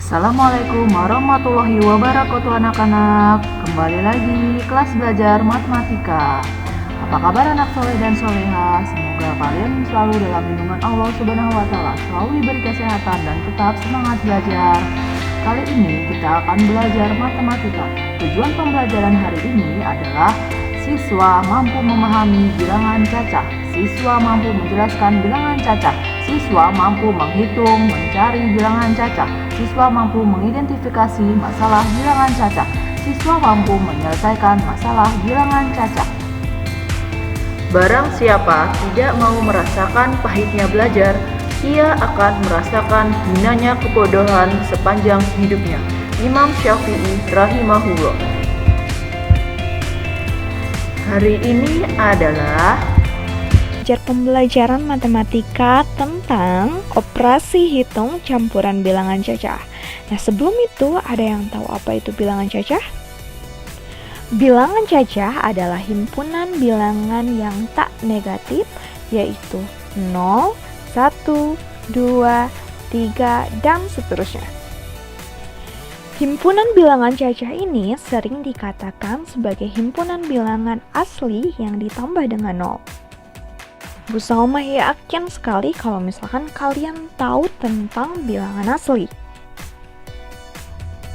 Assalamualaikum warahmatullahi wabarakatuh anak-anak. Kembali lagi kelas belajar matematika. Apa kabar anak soleh dan soleha? Semoga kalian selalu dalam lindungan Allah Subhanahu wa taala, selalu diberi kesehatan dan tetap semangat belajar. Kali ini kita akan belajar matematika. Tujuan pembelajaran hari ini adalah siswa mampu memahami bilangan cacah. Siswa mampu menjelaskan bilangan cacah. Siswa mampu menghitung, mencari bilangan cacah. Siswa mampu mengidentifikasi masalah bilangan cacah. Siswa mampu menyelesaikan masalah bilangan cacah. Barang siapa tidak mau merasakan pahitnya belajar, ia akan merasakan hinanya kebodohan sepanjang hidupnya. Imam Syafi'i rahimahullah. Hari ini adalah pembelajaran matematika tentang operasi hitung campuran bilangan cacah. Nah, sebelum itu ada yang tahu apa itu bilangan cacah? Bilangan cacah adalah himpunan bilangan yang tak negatif, yaitu 0, 1, 2, 3, dan seterusnya. Himpunan bilangan cacah ini sering dikatakan sebagai himpunan bilangan asli yang ditambah dengan 0. Bu Salma yakin sekali kalau misalkan kalian tahu tentang bilangan asli.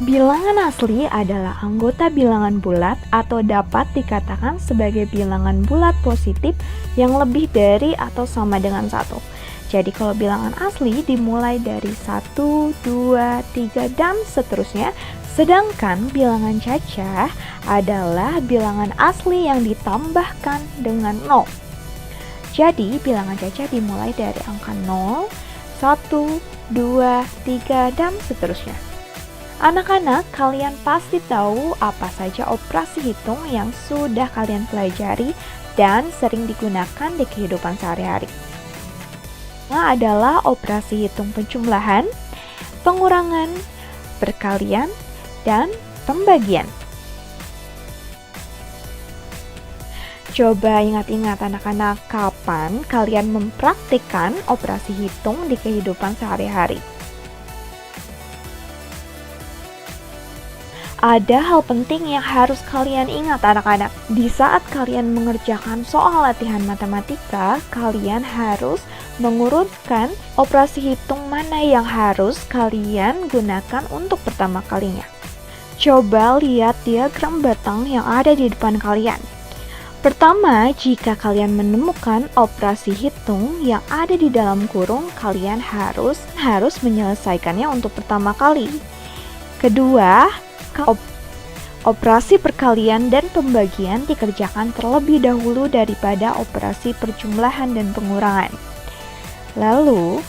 Bilangan asli adalah anggota bilangan bulat atau dapat dikatakan sebagai bilangan bulat positif yang lebih dari atau sama dengan 1. Jadi kalau bilangan asli dimulai dari 1, 2, 3, dan seterusnya. Sedangkan bilangan cacah adalah bilangan asli yang ditambahkan dengan 0. Jadi, bilangan cacah dimulai dari angka 0, 1, 2, 3, dan seterusnya. Anak-anak, kalian pasti tahu apa saja operasi hitung yang sudah kalian pelajari dan sering digunakan di kehidupan sehari-hari. Adalah operasi hitung penjumlahan, pengurangan, perkalian, dan pembagian. Coba ingat-ingat anak-anak, kapan kalian mempraktikkan operasi hitung di kehidupan sehari-hari? Ada hal penting yang harus kalian ingat anak-anak. Di saat kalian mengerjakan soal latihan matematika, kalian harus mengurutkan operasi hitung mana yang harus kalian gunakan untuk pertama kalinya. Coba lihat diagram batang yang ada di depan kalian. Pertama, jika kalian menemukan operasi hitung yang ada di dalam kurung, kalian harus menyelesaikannya untuk pertama kali. Kedua, operasi perkalian dan pembagian dikerjakan terlebih dahulu daripada operasi perjumlahan dan pengurangan. Lalu,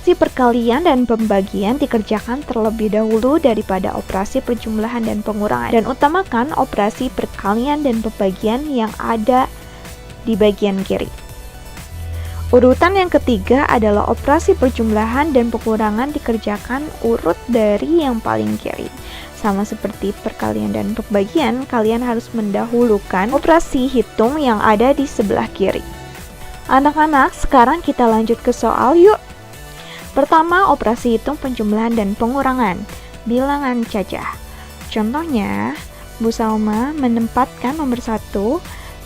operasi perkalian dan pembagian dikerjakan terlebih dahulu daripada operasi perjumlahan dan pengurangan, dan utamakan operasi perkalian dan pembagian yang ada di bagian kiri. Urutan yang ketiga adalah operasi perjumlahan dan pengurangan dikerjakan urut dari yang paling kiri. Sama seperti perkalian dan pembagian, kalian harus mendahulukan operasi hitung yang ada di sebelah kiri. Anak-anak, sekarang kita lanjut ke soal yuk. Pertama, operasi hitung penjumlahan dan pengurangan bilangan cacah. Contohnya, Bu Salma menempatkan nomor 1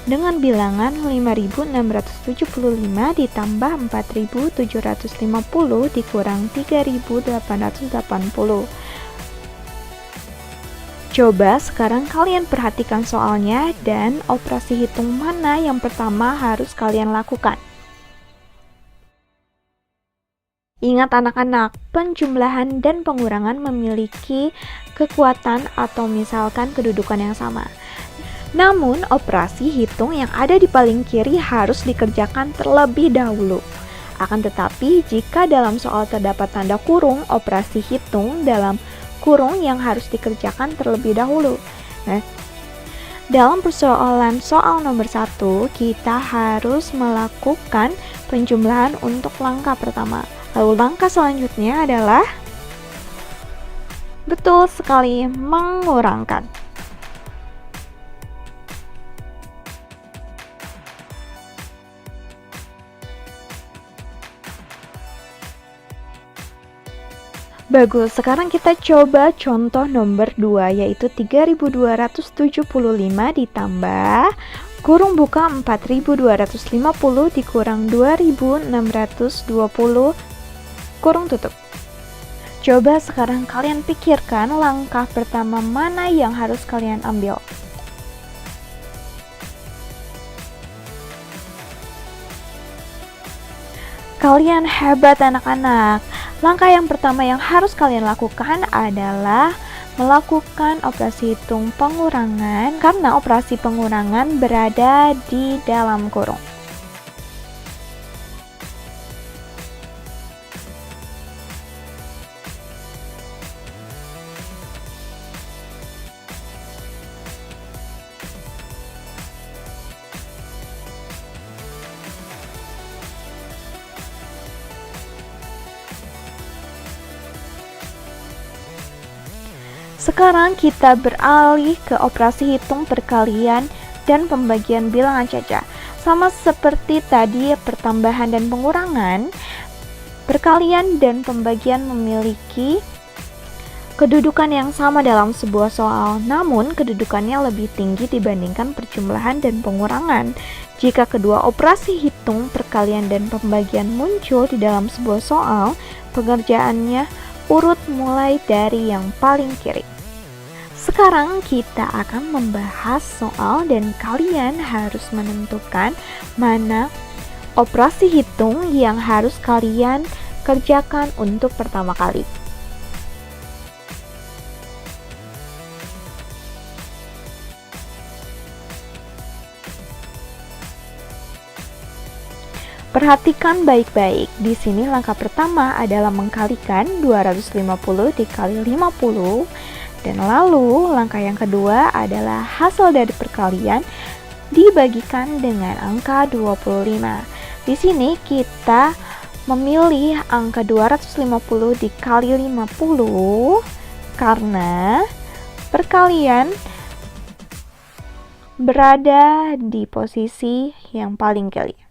dengan bilangan 5.675 ditambah 4.750 dikurang 3.880. Coba sekarang kalian perhatikan soalnya dan operasi hitung mana yang pertama harus kalian lakukan. Ingat anak-anak, penjumlahan dan pengurangan memiliki kekuatan atau misalkan kedudukan yang sama. Namun, operasi hitung yang ada di paling kiri harus dikerjakan terlebih dahulu. Akan tetapi, jika dalam soal terdapat tanda kurung, operasi hitung dalam kurung yang harus dikerjakan terlebih dahulu. Nah, dalam persoalan soal nomor 1, kita harus melakukan penjumlahan untuk langkah pertama. Lalu langkah selanjutnya adalah betul sekali mengurangkan. Bagus, sekarang kita coba contoh nomor 2, yaitu 3.275 ditambah kurung buka 4.250 dikurang 2.620 kurung tutup. Coba sekarang kalian pikirkan langkah pertama mana yang harus kalian ambil. Kalian hebat anak-anak. Langkah yang pertama yang harus kalian lakukan adalah melakukan operasi hitung pengurangan karena operasi pengurangan berada di dalam kurung. Sekarang kita beralih ke operasi hitung perkalian dan pembagian bilangan caca. Sama seperti tadi pertambahan dan pengurangan, perkalian dan pembagian memiliki kedudukan yang sama dalam sebuah soal, namun kedudukannya lebih tinggi dibandingkan perjumlahan dan pengurangan. Jika kedua operasi hitung perkalian dan pembagian muncul di dalam sebuah soal, pengerjaannya urut mulai dari yang paling kiri. Sekarang kita akan membahas soal dan kalian harus menentukan mana operasi hitung yang harus kalian kerjakan untuk pertama kali. Perhatikan baik-baik. Di sini langkah pertama adalah mengkalikan 250 dikali 50. Dan lalu langkah yang kedua adalah hasil dari perkalian dibagikan dengan angka 25. Di sini kita memilih angka 250 dikali 50 karena perkalian berada di posisi yang paling kiri.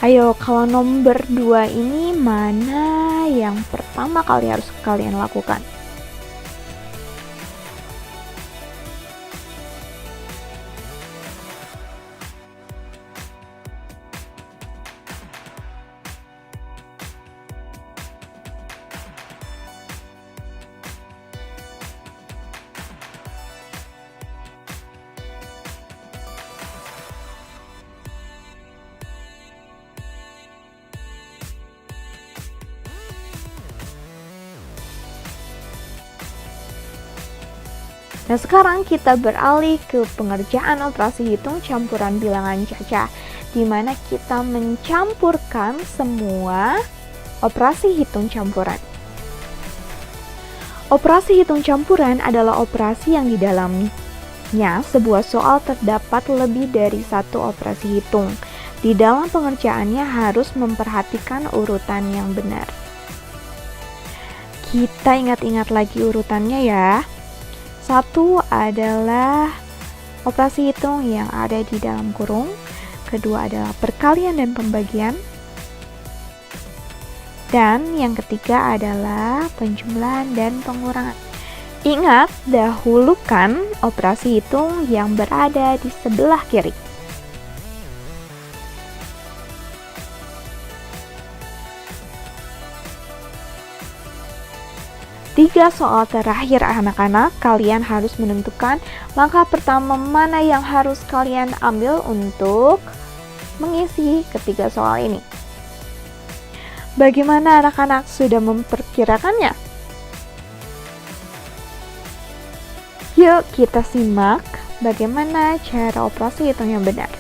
Ayo, kalau nomor 2 ini mana yang pertama kali harus kalian lakukan? Nah, sekarang kita beralih ke pengerjaan operasi hitung campuran bilangan caca, di mana kita mencampurkan semua operasi hitung campuran. Operasi hitung campuran adalah operasi yang di dalamnya sebuah soal terdapat lebih dari satu operasi hitung. Di dalam pengerjaannya harus memperhatikan urutan yang benar. Kita ingat-ingat lagi urutannya ya. Satu adalah operasi hitung yang ada di dalam kurung. Kedua adalah perkalian dan pembagian. Dan yang ketiga adalah penjumlahan dan pengurangan. Ingat, dahulukan operasi hitung yang berada di sebelah kiri. Tiga soal terakhir anak-anak, kalian harus menentukan langkah pertama mana yang harus kalian ambil untuk mengisi ketiga soal ini. Bagaimana anak-anak, sudah memperkirakannya? Yuk kita simak bagaimana cara operasi hitung yang benar.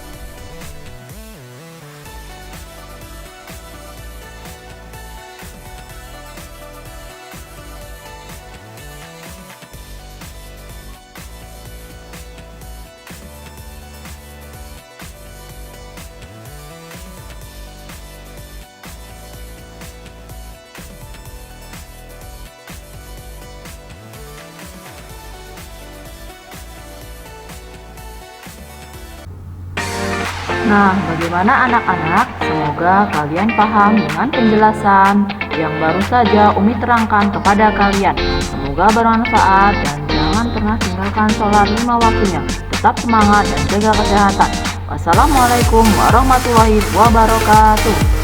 Nah, bagaimana anak-anak? Semoga kalian paham dengan penjelasan yang baru saja Umi terangkan kepada kalian. Semoga bermanfaat dan jangan pernah tinggalkan sholat 5 waktunya. Tetap semangat dan jaga kesehatan. Wassalamualaikum warahmatullahi wabarakatuh.